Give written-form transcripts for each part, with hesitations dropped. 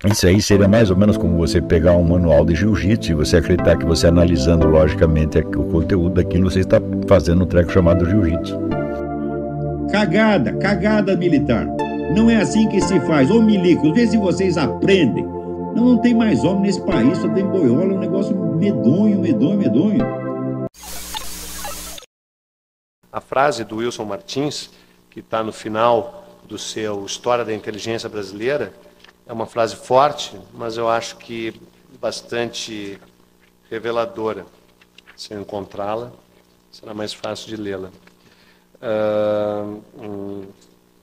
Isso aí seria mais ou menos como você pegar um manual de jiu-jitsu e você acreditar que você analisando logicamente o conteúdo daquilo, você está fazendo um treco chamado jiu-jitsu. Cagada militar. Não é assim que se faz. Ô milicos, vê se vocês aprendem. Não tem mais homem nesse país, só tem boiola, um negócio medonho. A frase do Wilson Martins, que está no final do seu História da Inteligência Brasileira, é uma frase forte, mas eu acho que bastante reveladora. Se eu encontrá-la, será mais fácil de lê-la.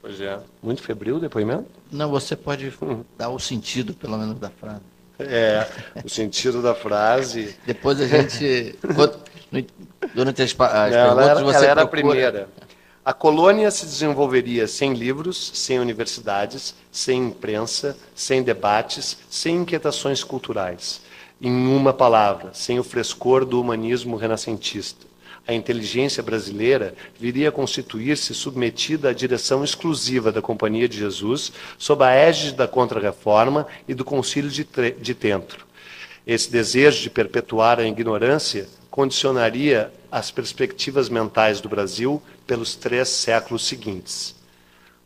Pois é. Muito febril o depoimento? Não, você pode dar o sentido, pelo menos, da frase. O sentido da frase... Depois a gente... Durante as perguntas, ela era a primeira. A colônia se desenvolveria sem livros, sem universidades, sem imprensa, sem debates, sem inquietações culturais. Em uma palavra, sem o frescor do humanismo renascentista. A inteligência brasileira viria a constituir-se submetida à direção exclusiva da Companhia de Jesus, sob a égide da Contra-Reforma e do Concílio de Trento. Esse desejo de perpetuar a ignorância condicionaria as perspectivas mentais do Brasil pelos 3 séculos seguintes.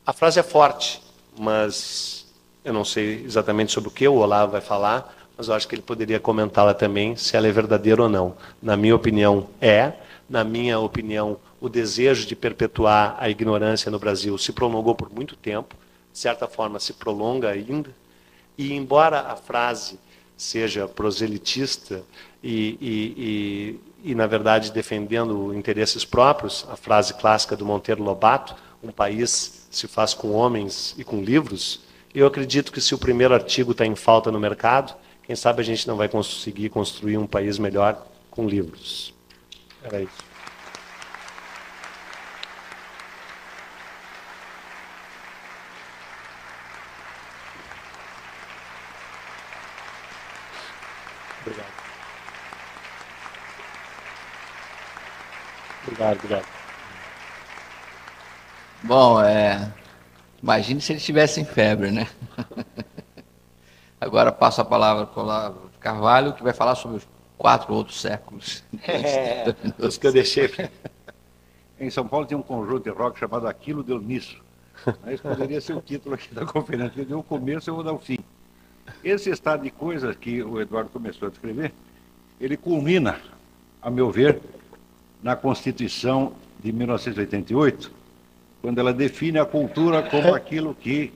A frase é forte, mas eu não sei exatamente sobre o que o Olavo vai falar, mas eu acho que ele poderia comentá-la também, se ela é verdadeira ou não. Na minha opinião, é. Na minha opinião, o desejo de perpetuar a ignorância no Brasil se prolongou por muito tempo, de certa forma se prolonga ainda, e embora a frase seja proselitista e na verdade, defendendo interesses próprios, a frase clássica do Monteiro Lobato, um país se faz com homens e com livros, eu acredito que se o primeiro artigo está em falta no mercado, quem sabe a gente não vai conseguir construir um país melhor com livros. Era isso. Obrigado. Bom, imagine se eles tivessem febre, né? Agora passo a palavra para o Olavo Carvalho, que vai falar sobre os 4 outros séculos. Os que eu deixei. Em São Paulo tem um conjunto de rock chamado Aquilo Deu Nisso. Mas poderia ser o título aqui da conferência. Eu dei o começo e eu vou dar o fim. Esse estado de coisas que o Eduardo começou a descrever, ele culmina, a meu ver, na Constituição de 1988, quando ela define a cultura como aquilo que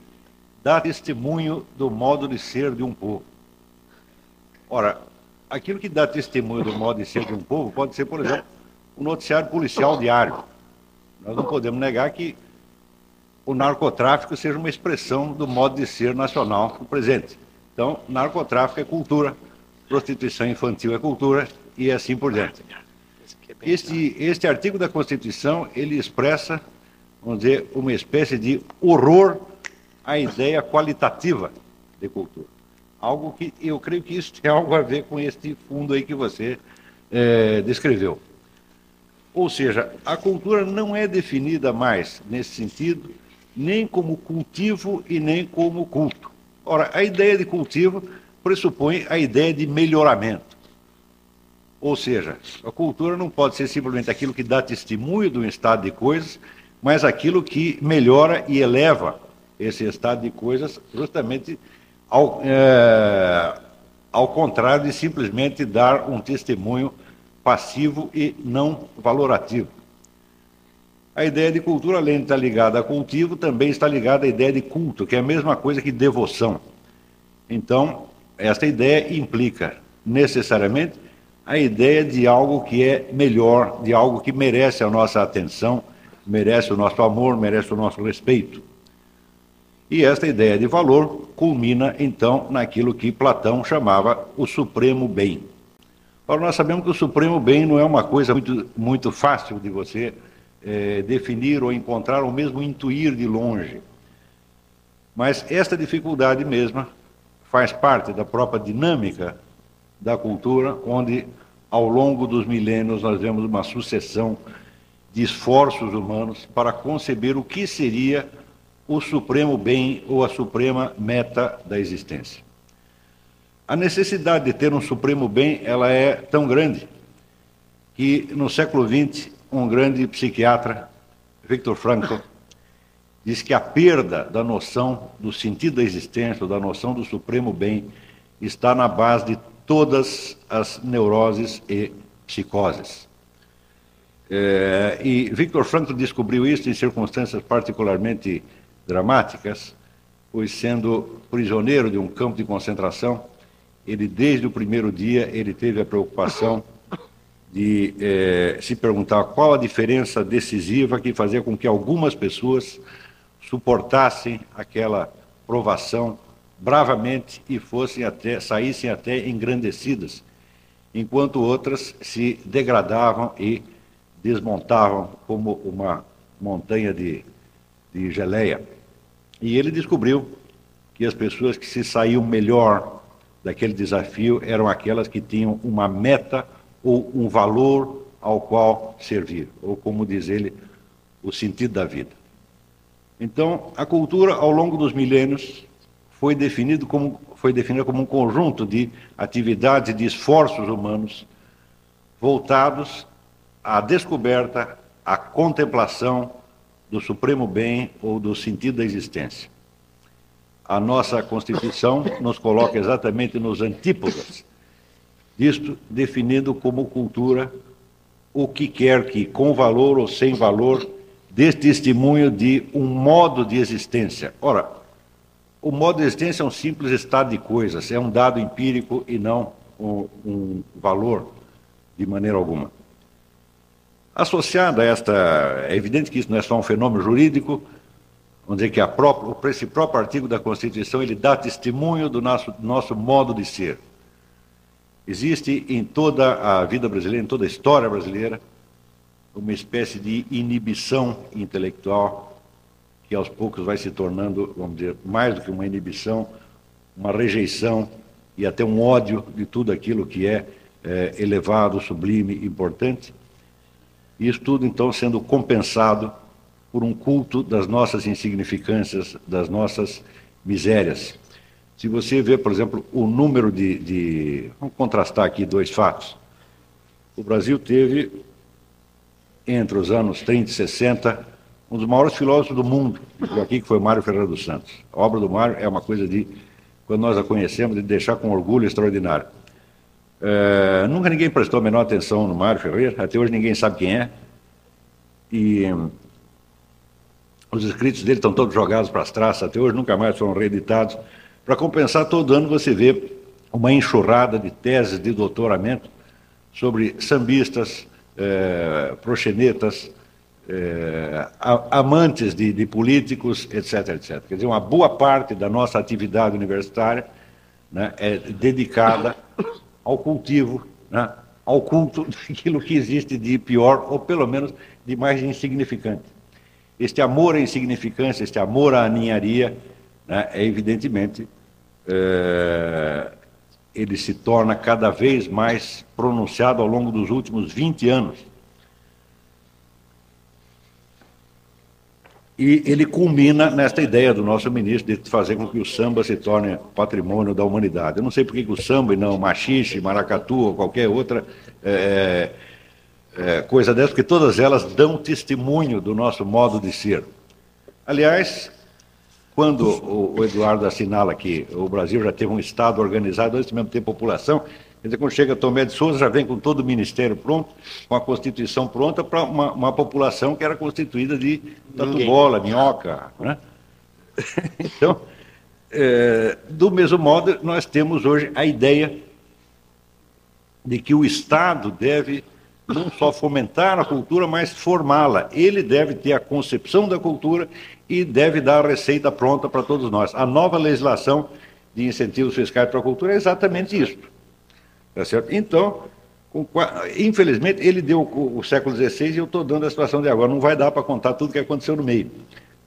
dá testemunho do modo de ser de um povo. Ora, aquilo que dá testemunho do modo de ser de um povo pode ser, por exemplo, um noticiário policial diário. Nós não podemos negar que o narcotráfico seja uma expressão do modo de ser nacional do presente. Então, narcotráfico é cultura, prostituição infantil é cultura e assim por diante. Este artigo da Constituição, ele expressa, vamos dizer, uma espécie de horror à ideia qualitativa de cultura. Algo que eu creio que isso tem algo a ver com este fundo aí que você descreveu. Ou seja, a cultura não é definida mais, nesse sentido, nem como cultivo e nem como culto. Ora, a ideia de cultivo pressupõe a ideia de melhoramento. Ou seja, a cultura não pode ser simplesmente aquilo que dá testemunho de um estado de coisas, mas aquilo que melhora e eleva esse estado de coisas, justamente ao contrário de simplesmente dar um testemunho passivo e não valorativo. A ideia de cultura, além de estar ligada a cultivo, também está ligada à ideia de culto, que é a mesma coisa que devoção. Então, esta ideia implica necessariamente a ideia de algo que é melhor, de algo que merece a nossa atenção, merece o nosso amor, merece o nosso respeito. E esta ideia de valor culmina, então, naquilo que Platão chamava o supremo bem. Agora, nós sabemos que o supremo bem não é uma coisa muito fácil de você definir ou encontrar, ou mesmo intuir de longe. Mas esta dificuldade mesma faz parte da própria dinâmica da cultura, onde, ao longo dos milênios, nós vemos uma sucessão de esforços humanos para conceber o que seria o supremo bem ou a suprema meta da existência. A necessidade de ter um supremo bem, ela é tão grande que no século XX, um grande psiquiatra, Viktor Frankl, diz que a perda da noção do sentido da existência, da noção do supremo bem, está na base de todas as neuroses e psicoses. E Viktor Frankl descobriu isso em circunstâncias particularmente dramáticas, pois sendo prisioneiro de um campo de concentração, ele desde o primeiro dia ele teve a preocupação de se perguntar qual a diferença decisiva que fazia com que algumas pessoas suportassem aquela provação bravamente e saíssem até engrandecidas, enquanto outras se degradavam e desmontavam como uma montanha de geleia. E ele descobriu que as pessoas que se saíam melhor daquele desafio eram aquelas que tinham uma meta ou um valor ao qual servir, ou como diz ele, o sentido da vida. Então, a cultura, ao longo dos milênios, foi definida como um conjunto de atividades e de esforços humanos voltados à descoberta, à contemplação do supremo bem ou do sentido da existência. A nossa Constituição nos coloca exatamente nos antípodas disto, definindo como cultura o que quer que, com valor ou sem valor, dê testemunho de um modo de existência. Ora, o modo de existência é um simples estado de coisas, é um dado empírico e não um valor de maneira alguma. Associado a esta, é evidente que isso não é só um fenômeno jurídico, vamos dizer que esse próprio artigo da Constituição ele dá testemunho do nosso modo de ser. Existe em toda a vida brasileira, em toda a história brasileira, uma espécie de inibição intelectual que aos poucos vai se tornando, vamos dizer, mais do que uma inibição, uma rejeição e até um ódio de tudo aquilo que é elevado, sublime, importante. Isso tudo, então, sendo compensado por um culto das nossas insignificâncias, das nossas misérias. Se você vê, por exemplo, o número Vamos contrastar aqui dois fatos. O Brasil teve, entre os anos 30 e 60, um dos maiores filósofos do mundo, aqui que foi Mário Ferreira dos Santos. A obra do Mário é uma coisa de, quando nós a conhecemos, de deixar com orgulho extraordinário. Nunca ninguém prestou a menor atenção no Mário Ferreira, até hoje ninguém sabe quem é. E os escritos dele estão todos jogados para as traças, até hoje nunca mais foram reeditados. Para compensar, todo ano você vê uma enxurrada de teses de doutoramento sobre sambistas, proxenetas, amantes de políticos, etc, etc. Quer dizer, uma boa parte da nossa atividade universitária, né, é dedicada ao cultivo, né, ao culto daquilo que existe de pior, ou pelo menos de mais insignificante. Este amor à insignificância, este amor à ninharia, né, evidentemente, ele se torna cada vez mais pronunciado ao longo dos últimos 20 anos. E ele culmina nesta ideia do nosso ministro de fazer com que o samba se torne patrimônio da humanidade. Eu não sei por que o samba e não machixe, maracatu ou qualquer outra coisa dessa, porque todas elas dão testemunho do nosso modo de ser. Aliás, quando o Eduardo assinala que o Brasil já teve um Estado organizado, antes mesmo ter população, quer dizer, quando chega Tomé de Souza, já vem com todo o ministério pronto, com a Constituição pronta para uma população que era constituída de tatu-bola, minhoca, né? Então, do mesmo modo, nós temos hoje a ideia de que o Estado deve não só fomentar a cultura, mas formá-la. Ele deve ter a concepção da cultura e deve dar a receita pronta para todos nós. A nova legislação de incentivos fiscais para a cultura é exatamente isso. Tá certo? Então, infelizmente, ele deu o século XVI e eu estou dando a situação de agora. Não vai dar para contar tudo o que aconteceu no meio.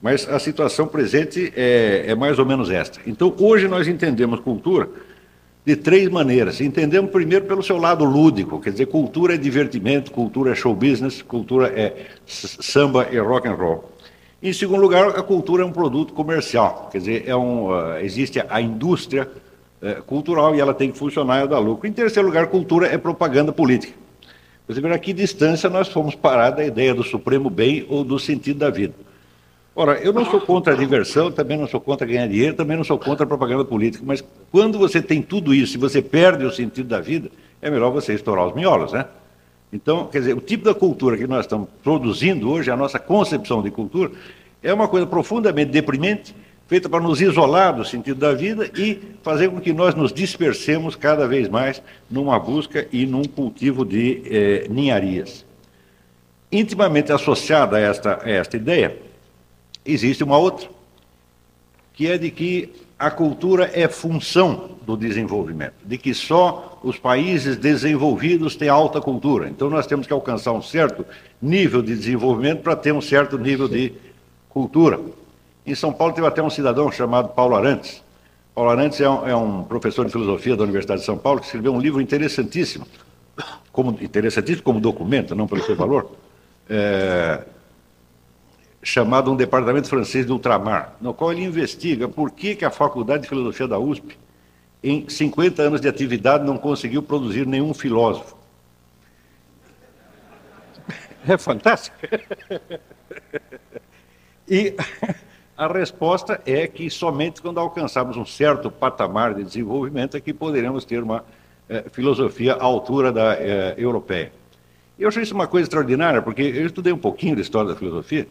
Mas a situação presente é mais ou menos esta. Então, hoje nós entendemos cultura de três maneiras. Entendemos primeiro pelo seu lado lúdico, quer dizer, cultura é divertimento, cultura é show business, cultura é samba e rock and roll. Em segundo lugar, a cultura é um produto comercial, quer dizer, existe a indústria cultural e ela tem que funcionar e dar lucro. Em terceiro lugar, cultura é propaganda política. Você vê a que distância nós fomos parar da ideia do supremo bem ou do sentido da vida. Ora, eu não sou contra a diversão, também não sou contra ganhar dinheiro, também não sou contra a propaganda política, mas quando você tem tudo isso e você perde o sentido da vida, é melhor você estourar os miolos, né? Então, quer dizer, o tipo da cultura que nós estamos produzindo hoje, a nossa concepção de cultura, é uma coisa profundamente deprimente, feita para nos isolar do sentido da vida e fazer com que nós nos dispersemos cada vez mais numa busca e num cultivo de ninharias. Intimamente associada a esta ideia, existe uma outra, que é de que a cultura é função do desenvolvimento, de que só os países desenvolvidos têm alta cultura. Então nós temos que alcançar um certo nível de desenvolvimento para ter um certo nível de cultura. Em São Paulo teve até um cidadão chamado Paulo Arantes. Paulo Arantes é um professor de filosofia da Universidade de São Paulo que escreveu um livro interessantíssimo como documento, não pelo seu valor, chamado Um Departamento Francês de Ultramar, no qual ele investiga por que a Faculdade de Filosofia da USP, em 50 anos de atividade, não conseguiu produzir nenhum filósofo. É fantástico. E a resposta é que somente quando alcançarmos um certo patamar de desenvolvimento é que poderemos ter uma filosofia à altura da europeia. Eu acho isso uma coisa extraordinária, porque eu estudei um pouquinho da história da filosofia,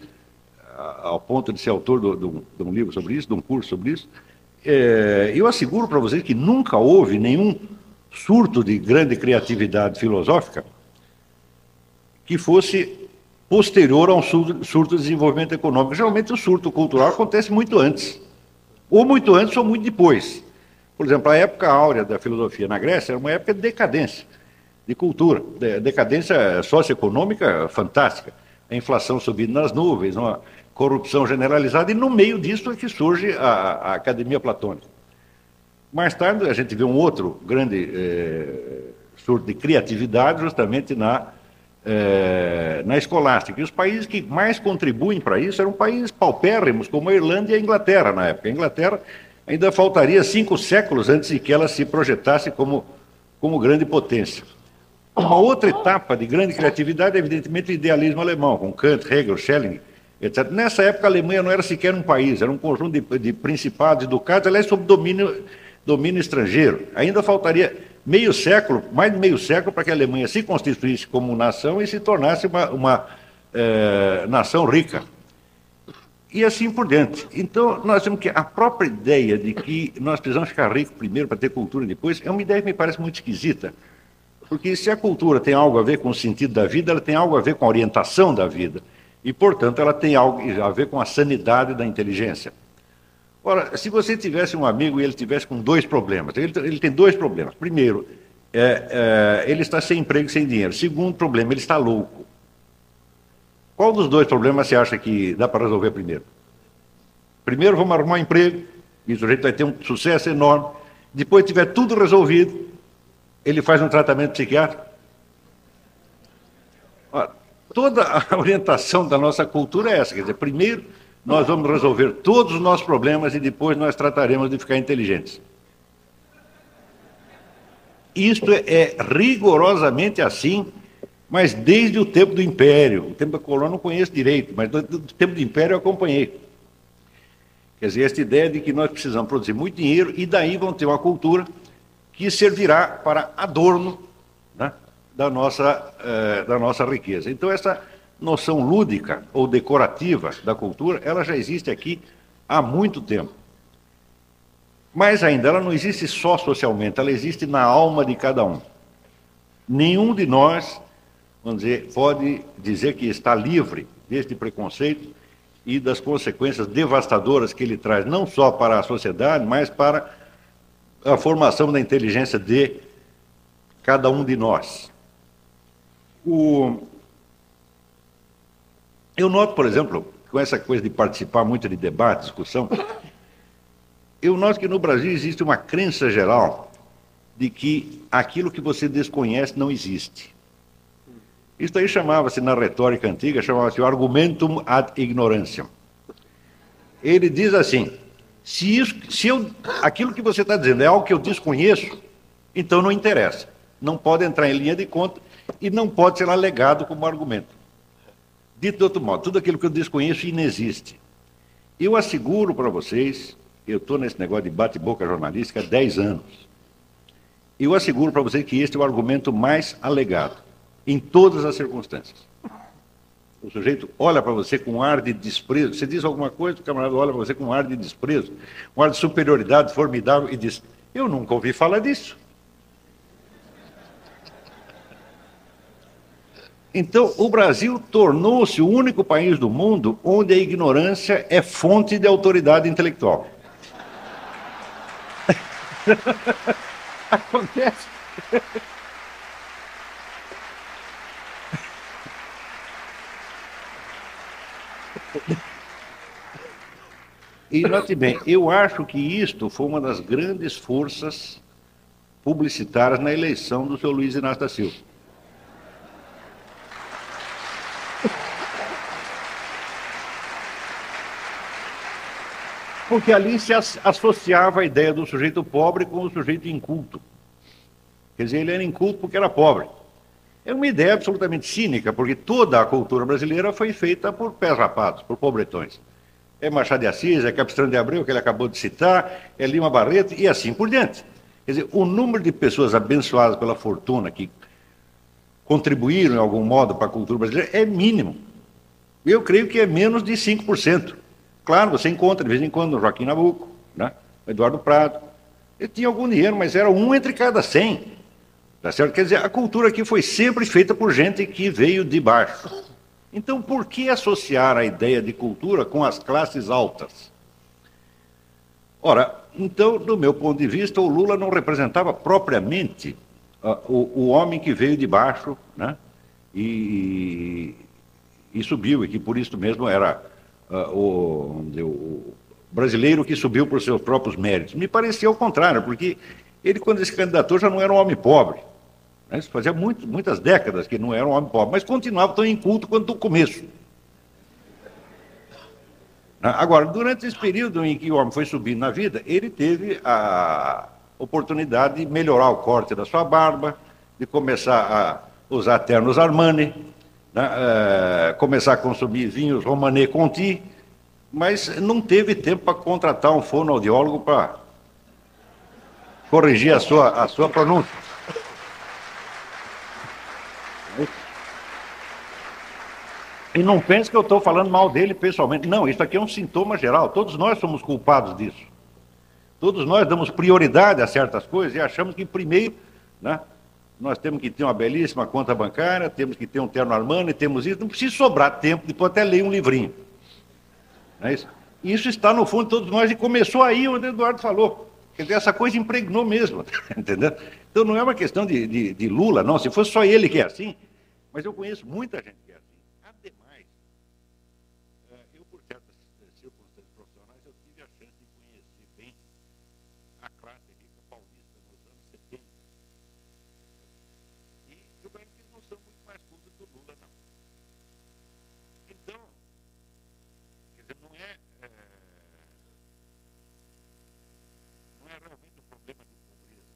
ao ponto de ser autor de um livro sobre isso, de um curso sobre isso. Eu asseguro para vocês que nunca houve nenhum surto de grande criatividade filosófica que fosse posterior a um surto de desenvolvimento econômico. Geralmente o surto cultural acontece muito antes, ou muito depois. Por exemplo, a época áurea da filosofia na Grécia era uma época de decadência, de cultura, decadência socioeconômica fantástica, a inflação subindo nas nuvens, uma corrupção generalizada, e no meio disso é que surge a Academia Platônica. Mais tarde a gente vê um outro grande surto de criatividade justamente na escolástica. E os países que mais contribuem para isso eram países paupérrimos, como a Irlanda e a Inglaterra na época. A Inglaterra ainda faltaria 5 séculos antes de que ela se projetasse como grande potência. Uma outra etapa de grande criatividade é, evidentemente, o idealismo alemão, com Kant, Hegel, Schelling, etc. Nessa época, a Alemanha não era sequer um país, era um conjunto de principados e ducados, aliás, sob domínio estrangeiro. Ainda faltaria meio século, mais de meio século, para que a Alemanha se constituísse como nação e se tornasse uma nação rica. E assim por diante. Então, nós temos que a própria ideia de que nós precisamos ficar ricos primeiro para ter cultura depois, é uma ideia que me parece muito esquisita. Porque se a cultura tem algo a ver com o sentido da vida, ela tem algo a ver com a orientação da vida. E, portanto, ela tem algo a ver com a sanidade da inteligência. Ora, se você tivesse um amigo e ele tivesse com 2 problemas, ele tem 2 problemas. Primeiro, ele está sem emprego e sem dinheiro. Segundo problema, ele está louco. Qual dos 2 problemas você acha que dá para resolver primeiro? Primeiro, vamos arrumar um emprego, e o sujeito vai ter um sucesso enorme. Depois, tiver tudo resolvido, ele faz um tratamento psiquiátrico. Ora, toda a orientação da nossa cultura é essa, quer dizer, primeiro nós vamos resolver todos os nossos problemas e depois nós trataremos de ficar inteligentes. Isto é rigorosamente assim, mas desde o tempo do Império. O tempo da colônia eu não conheço direito, mas do tempo do Império eu acompanhei. Quer dizer, esta ideia de que nós precisamos produzir muito dinheiro e daí vamos ter uma cultura que servirá para adorno, né, da nossa riqueza. Então, essa noção lúdica ou decorativa da cultura, ela já existe aqui há muito tempo. Mas ainda, ela não existe só socialmente, ela existe na alma de cada um. Nenhum de nós, vamos dizer, pode dizer que está livre deste preconceito e das consequências devastadoras que ele traz, não só para a sociedade, mas para a formação da inteligência de cada um de nós. Eu noto, por exemplo, com essa coisa de participar muito de debate, discussão, eu noto que no Brasil existe uma crença geral de que aquilo que você desconhece não existe. Isso aí chamava-se, na retórica antiga, chamava-se o argumentum ad ignorânciam. Ele diz assim: Aquilo que você está dizendo é algo que eu desconheço, então não interessa. Não pode entrar em linha de conta e não pode ser alegado como argumento. Dito de outro modo, tudo aquilo que eu desconheço inexiste. Eu asseguro para vocês, eu estou nesse negócio de bate-boca jornalística há 10 anos. Eu asseguro para vocês que este é o argumento mais alegado, em todas as circunstâncias. O sujeito olha para você com um ar de desprezo. Você diz alguma coisa, o camarada olha para você com um ar de desprezo, um ar de superioridade formidável e diz: eu nunca ouvi falar disso. Então, o Brasil tornou-se o único país do mundo onde a ignorância é fonte de autoridade intelectual. Acontece. E note bem, eu acho que isto foi uma das grandes forças publicitárias na eleição do seu Luiz Inácio da Silva. Porque ali se associava a ideia do sujeito pobre com o sujeito inculto. Quer dizer, ele era inculto porque era pobre. É uma ideia absolutamente cínica, porque toda a cultura brasileira foi feita por pés rapados, por pobretões. É Machado de Assis, é Capistrano de Abreu, que ele acabou de citar, é Lima Barreto e assim por diante. Quer dizer, o número de pessoas abençoadas pela fortuna que contribuíram em algum modo para a cultura brasileira é mínimo. Eu creio que é menos de 5%. Claro, você encontra de vez em quando o Joaquim Nabuco, né? O Eduardo Prado. Ele tinha algum dinheiro, mas era um entre cada 100. Tá certo? Quer dizer, a cultura aqui foi sempre feita por gente que veio de baixo. Então, por que associar a ideia de cultura com as classes altas? Ora, então, do meu ponto de vista, o Lula não representava propriamente o homem que veio de baixo, né? E subiu, e que por isso mesmo era o brasileiro que subiu por seus próprios méritos. Me parecia ao contrário, porque ele, quando se candidatou, já não era um homem pobre. Né? Isso fazia muitas décadas que não era um homem pobre, mas continuava tão inculto quanto no começo. Agora, durante esse período em que o homem foi subindo na vida, ele teve a oportunidade de melhorar o corte da sua barba, de começar a usar ternos Armani, né? Começar a consumir vinhos Romanée Conti, mas não teve tempo para contratar um fonoaudiólogo para corrigir a sua pronúncia. E não pense que eu estou falando mal dele pessoalmente. Não, isso aqui é um sintoma geral. Todos nós somos culpados disso. Todos nós damos prioridade a certas coisas e achamos que primeiro, né, nós temos que ter uma belíssima conta bancária, temos que ter um terno Armani, temos isso. Não precisa sobrar tempo, depois até ler um livrinho. Não é isso? Isso está no fundo de todos nós e começou aí onde o Eduardo falou. Quer dizer, essa coisa impregnou mesmo, entendeu? Então não é uma questão de Lula, não. Se fosse só ele que é assim, mas eu conheço muita gente que é assim. Ademais, eu por certas circunstâncias profissionais, eu tive a chance de conhecer bem a classe rica paulista nos anos 70. E eu vejo que eles não são muito mais cultos do Lula, não. Então, quer dizer, não é realmente um problema de pobreza.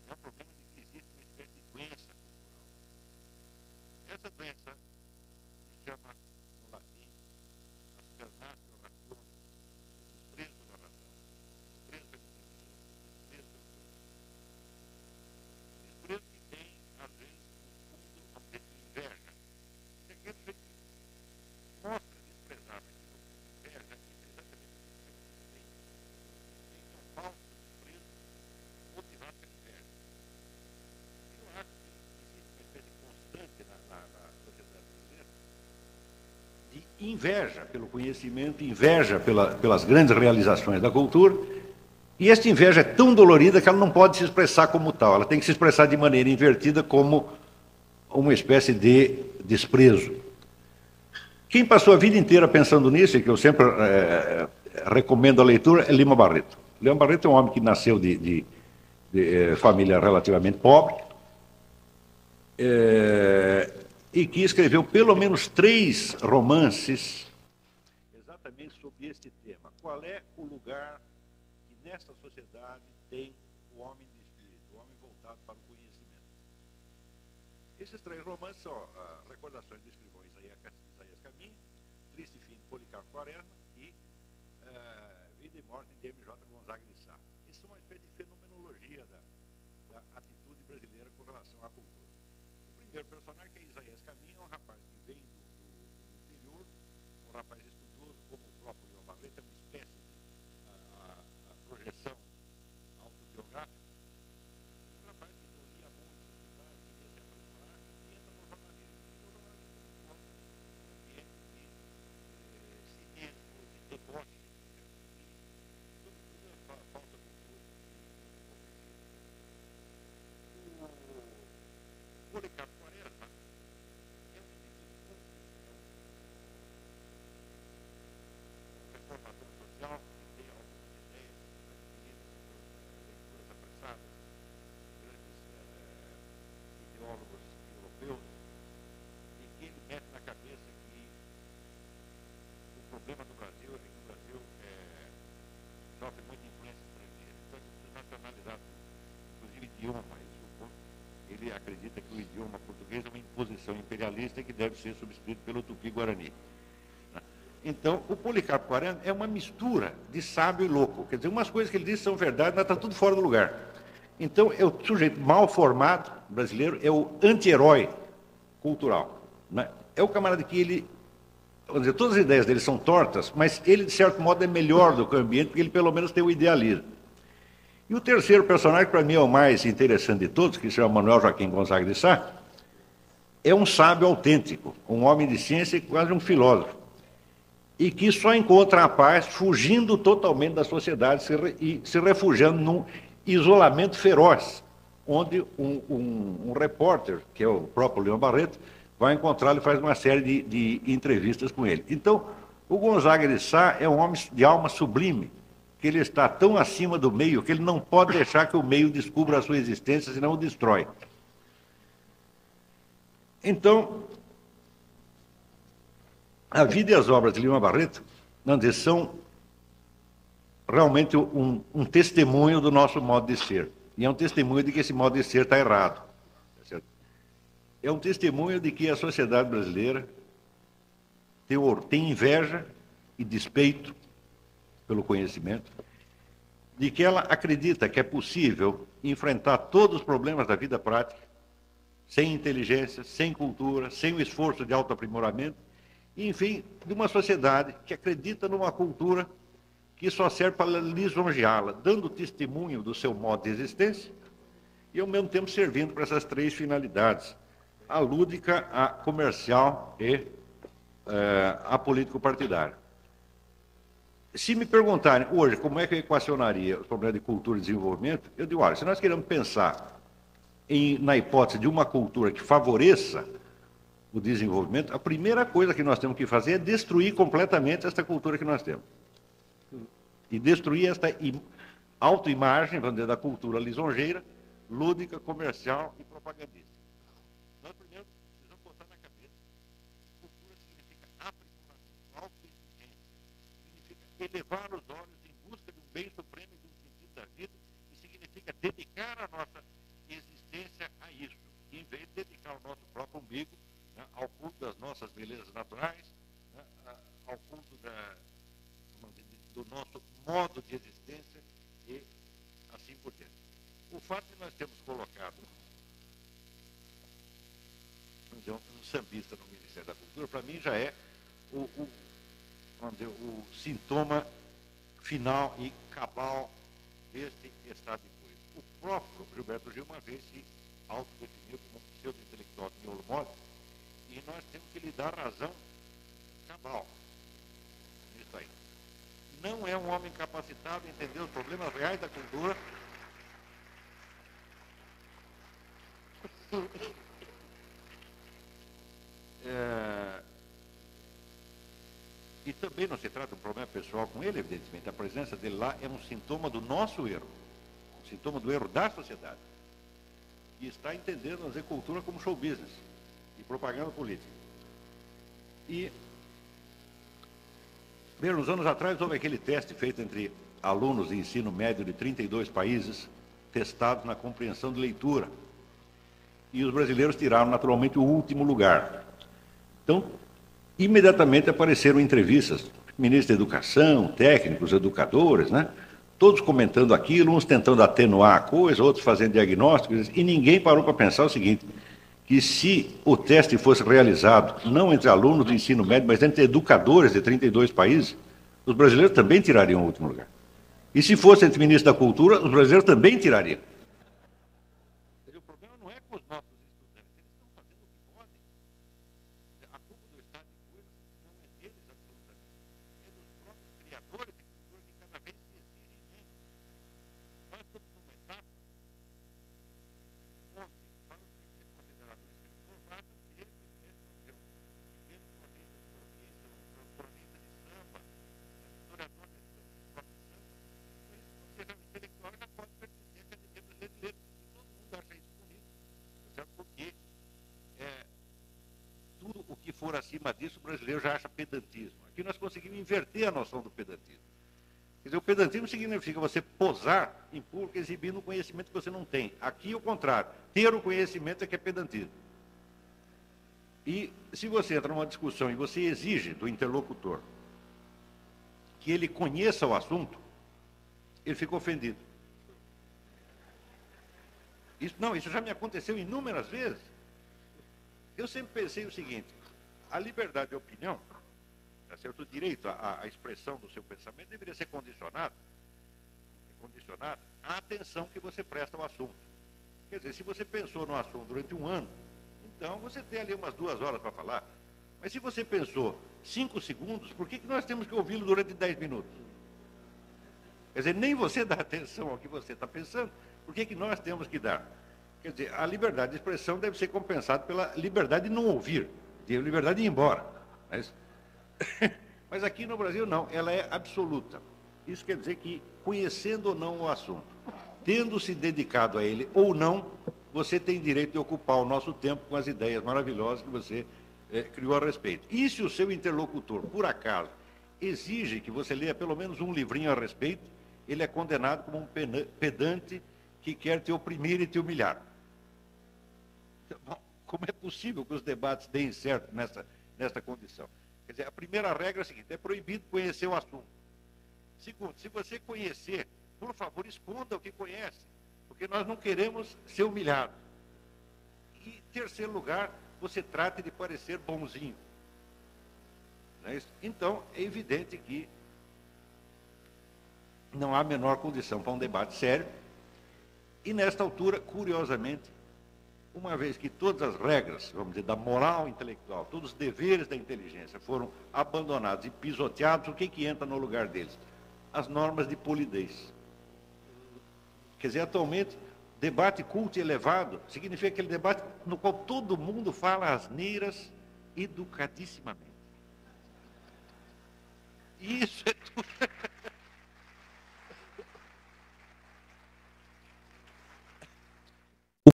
É um problema de que existe uma espécie de doença cultural. Essa doença se chama, no latim, aspernatio rationis, o desprezo da razão, o desprezo da economia, o desprezo da autoridade. Desprezo que tem, às vezes, um fundo, vamos dizer, de inveja. E aquele jeito que mostra desprezar aquilo que inveja, é exatamente o que tem. Tem um falso desprezo motivado pela inveja. Eu acho que existe uma espécie de constante na sociedade brasileira de inveja pelo conhecimento, inveja pelas grandes realizações da cultura, e esta inveja é tão dolorida que ela não pode se expressar como tal, ela tem que se expressar de maneira invertida como uma espécie de desprezo. Quem passou a vida inteira pensando nisso, e que eu sempre recomendo a leitura, é Lima Barreto. Lima Barreto é um homem que nasceu de família relativamente pobre, e que escreveu pelo menos 3 romances exatamente sobre este tema. qual é o lugar que nesta sociedade tem o homem de espírito, o homem voltado para o conhecimento. Esses 3 romances são Recordações do Escrivão Isaías Caminha, Triste Fim de Policarpo Quaresma e Vida e Morte de M.J. Gonzaga de Sá. Isso é uma espécie de fenomenologia da atitude brasileira com relação à cultura. O primeiro personagem, que é Isaías Caminha, é um rapaz que vem do interior, um rapaz estudioso, como o próprio Leão Barreto, é uma espécie de projeção autobiográfica. Um rapaz que não lia muito, queria se aprimorar, e entra no jornalismo. E no jornalismo ele encontra um ambiente de cinismo, de deboche, e sobretudo a falta de cultura e hipocrisia. O Policarpo Quaresma é um indivíduo culto, é um reformador social que tem algumas ideias adquiridas por leituras apressadas, grandes ideólogos europeus, e que ele mete na cabeça que o problema do Brasil é que o Brasil sofre muita influência estrangeira. Então ele precisa nacionalizar tudo, inclusive idioma. Ele acredita que o idioma português é uma imposição imperialista que deve ser substituído pelo tupi-guarani. Então, o Policarpo Quaresma é uma mistura de sábio e louco. Quer dizer, umas coisas que ele diz são verdade, mas está tudo fora do lugar. Então, é o sujeito mal formado brasileiro, é o anti-herói cultural. Né? É o camarada que ele... Vamos dizer, todas as ideias dele são tortas, mas ele, de certo modo, é melhor do que o ambiente, porque ele, pelo menos, tem o idealismo. E o terceiro personagem, que para mim é o mais interessante de todos, que se chama Manuel Joaquim Gonzaga de Sá, é um sábio autêntico, um homem de ciência e quase um filósofo, e que só encontra a paz fugindo totalmente da sociedade e se refugiando num isolamento feroz, onde um repórter, que é o próprio Leão Barreto, vai encontrá-lo e faz uma série de entrevistas com ele. Então, o Gonzaga de Sá é um homem de alma sublime, que ele está tão acima do meio que ele não pode deixar que o meio descubra a sua existência, senão o destrói. Então, a vida e as obras de Lima Barreto são realmente um testemunho do nosso modo de ser. E é um testemunho de que esse modo de ser está errado. É um testemunho de que a sociedade brasileira tem inveja e despeito pelo conhecimento, de que ela acredita que é possível enfrentar todos os problemas da vida prática sem inteligência, sem cultura, sem o esforço de autoaprimoramento, e, enfim, de uma sociedade que acredita numa cultura que só serve para lisonjeá-la, dando testemunho do seu modo de existência e, ao mesmo tempo, servindo para essas 3 finalidades: a lúdica, a comercial e a político-partidária. Se me perguntarem hoje como é que eu equacionaria os problemas de cultura e desenvolvimento, eu digo, olha, se nós queremos pensar na hipótese de uma cultura que favoreça o desenvolvimento, a primeira coisa que nós temos que fazer é destruir completamente esta cultura que nós temos. E destruir esta autoimagem, vamos dizer, da cultura lisonjeira, lúdica, comercial e propagandista. Nós primeiro precisamos botar na cabeça que cultura significa aprimoramento, autoexigência, significa elevar os olhos em busca de um bem supremo e de um sentido da vida, e significa dedicar a nossa existência a isso, em vez de dedicar o nosso próprio umbigo, né, ao culto das nossas belezas naturais, né, ao culto do nosso modo de existência e assim por diante. O fato de nós termos colocado um sambista no Ministério da Cultura, para mim já é o sintoma final e cabal deste estado de coisas. O próprio Gilberto Gil uma vez se autodefiniu como um pseudo-intelectual de miolo mole, e nós temos que lhe dar razão cabal nisso aí. Não é um homem capacitado a entender os problemas reais da cultura. E também não se trata de um problema pessoal com ele, evidentemente. A presença dele lá é um sintoma do nosso erro, um sintoma do erro da sociedade, que está entendendo, vamos dizer, cultura como show business e propaganda política. E Bem, uns anos atrás houve aquele teste feito entre alunos de ensino médio de 32 países, testados na compreensão de leitura. E os brasileiros tiraram, naturalmente, o último lugar. Então, imediatamente apareceram entrevistas, ministros da Educação, técnicos, educadores, né? Todos comentando aquilo, uns tentando atenuar a coisa, outros fazendo diagnósticos, e ninguém parou para pensar o seguinte, que se o teste fosse realizado não entre alunos do ensino médio, mas entre educadores de 32 países, os brasileiros também tirariam o último lugar. E se fosse entre ministros da Cultura, os brasileiros também tirariam. O problema não é com os nossos estudantes, eles estão fazendo o que podem. A culpa do estado de coisas não é deles absolutamente, é dos próprios criadores de cultura que cada vez se exigem menos. Nós estamos numa etapa onde, para o que é considerado um escritor, basta que ele conhece o seu pequeno cronista de província, cronista de samba, historiador de samba, seja intelectual, já pode pertencer à Academia Brasileira de Letras. E todo mundo acha isso bonito, certo? Porque tudo o que for acima disso, o brasileiro já acha pedantismo. Aqui nós conseguimos inverter a noção do pedantismo. Quer dizer, o pedantismo significa você posar em público exibindo um conhecimento que você não tem. Aqui, o contrário. Ter o conhecimento é que é pedantismo. E se você entra numa discussão e você exige do interlocutor que ele conheça o assunto, ele fica ofendido. Isso já me aconteceu inúmeras vezes. Eu sempre pensei o seguinte, a liberdade de opinião, tá certo? O direito à expressão do seu pensamento deveria ser condicionado à atenção que você presta ao assunto. Quer dizer, se você pensou no assunto durante um ano, então você tem ali umas 2 horas para falar. Mas se você pensou 5 segundos, por que nós temos que ouvi-lo durante 10 minutos? Quer dizer, nem você dá atenção ao que você está pensando, por que nós temos que dar? Quer dizer, a liberdade de expressão deve ser compensada pela liberdade de não ouvir, de liberdade de ir embora. Mas aqui no Brasil não, ela é absoluta. Isso quer dizer que, conhecendo ou não o assunto, tendo se dedicado a ele ou não, você tem direito de ocupar o nosso tempo com as ideias maravilhosas que você criou a respeito. E se o seu interlocutor, por acaso, exige que você leia pelo menos um livrinho a respeito, ele é condenado como um pedante que quer te oprimir e te humilhar. Bom, como é possível que os debates deem certo nesta condição? Quer dizer, a primeira regra é a seguinte, é proibido conhecer o assunto. Segundo, se você conhecer, por favor, esconda o que conhece, porque nós não queremos ser humilhados. E, terceiro lugar, você trate de parecer bonzinho. Não é isso? Então, é evidente que não há a menor condição para um debate sério. E, nesta altura, curiosamente, uma vez que todas as regras, vamos dizer, da moral intelectual, todos os deveres da inteligência foram abandonados e pisoteados, o que entra no lugar deles? As normas de polidez. Quer dizer, atualmente, debate culto e elevado significa aquele debate no qual todo mundo fala asneiras educadissimamente. E isso